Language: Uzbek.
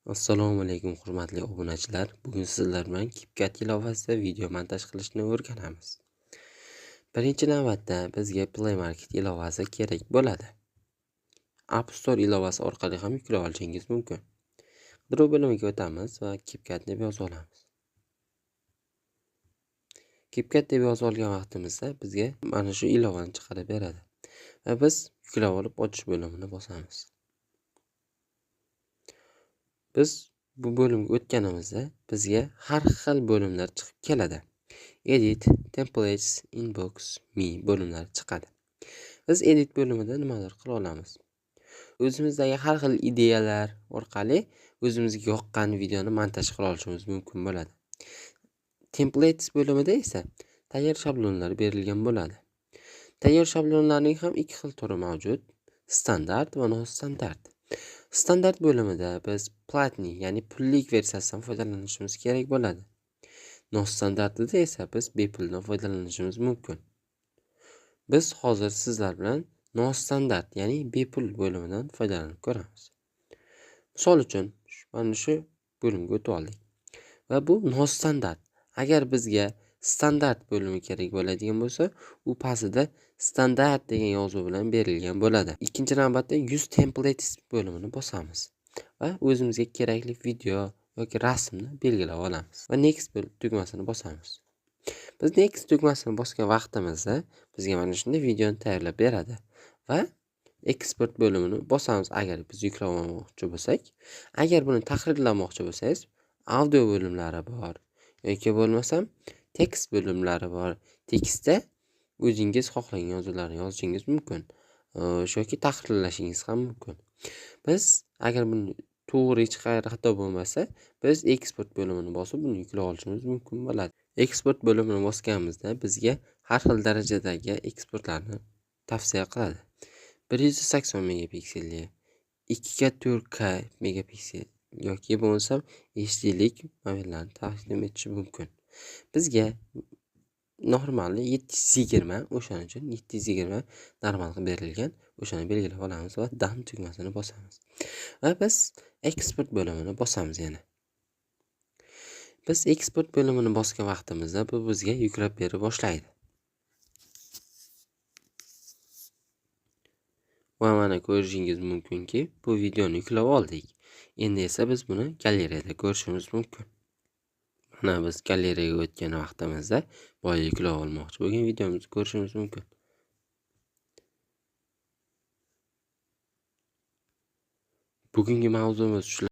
Assalomu alaykum hurmatli obunachilar. Bugun sizlar bilan CapCut ilovasida video montaj qilishni o'rganamiz. Birinchi navbatda bizga Play Market ilovasi kerak bo'ladi. App Store ilovasi orqali ham yuklab olishingiz mumkin. Qidiruv bo'limiga o'tamiz va CapCut deb yozib olamiz. CapCut deb yozib olgan vaqtimizda bizga mana shu ilovani chiqarib beradi. Va biz yuklab olib ochish bo'limini bosamiz. Biz bu bo'limga o'tganimizda bizga har xil bo'limlar chiqib keladi. Edit, Templates, Inbox, Me bo'limlari chiqadi. Biz edit bo'limida nimalar qila olamiz? O'zimizdagi har xil ideyalar orqali o'zimizga yoqqan videoni montaj qila olishimiz mumkin bo'ladi. Templates bo'limida esa tayyor shablonlar berilgan bo'ladi. Tayyor shablonlarning ham ikki xil turi mavjud: standart va nostandart. Standart bo'limida biz Platinum, ya'ni pullik versiyasidan foydalanishimiz kerak bo'ladi. Nostandartida esa biz bepuldan foydalanishimiz mumkin. Biz hozir sizlar bilan nostandart, ya'ni bepul bo'limidan foydalanib ko'ramiz. Misol uchun mana shu bo'limga o'tib oldik. Va bu nostandart. Agar bizga standart bo'limi kerak bo'ladigan bo'lsa, u pastida standart degan yozuv bilan berilgan bo'ladi. Ikkinchi navbatda Use Templates bo'limini bosamiz va o'zimizga kerakli video yoki rasmni belgilab olamiz va Next tugmasini bosamiz. Biz Next tugmasini bosgan vaqtimizda bizga mana shunday videoni tayyorlab beradi va Export bo'limini bosamiz agar biz yuklamoqchi bo'lsak. Agar buni tahrirlamoqchi bo'lsangiz, audio bo'limlari bor yoki bo'lmasam tekst bo'limlari bor. Tekstda o'zingiz xohlagan yozuvlarni yozishingiz mumkin. Yoki tahrirlashingiz ham mumkin. Biz agar buni to'g'ri hech qayerda xato bo'lmasa, biz Export bo'limini bosib buni yuklab olishimiz mumkin bo'ladi. Export bo'limini bosganimizda bizga har xil darajadagi eksportlarni tavsiya qiladi. 180 megapikselli, 2 ga 4K megapiksel yoki bo'lmasam HD'lik modellarni taqdim etishi mumkin. Bizga normali 720, o'shaning uchun 720 normal qilib berilgan, o'shani belgilab olamiz va Done tugmasini bosamiz. Va biz Export bo'limini bosamiz yana. Biz Export bo'limini bosgan vaqtimizda bu bizga yuklab bera boshlaydi. Va mana ko'rishingiz mumkinki, bu videoni yuklab oldik. Endi esa biz buni galereyada ko'rishimiz mumkin. Mana biz galeriyaga o'tgan vaqtimizda boya yuklab olmoqchi bo'lgan videomizni ko'rishimiz mumkin. Bugungi mavzuimiz shular.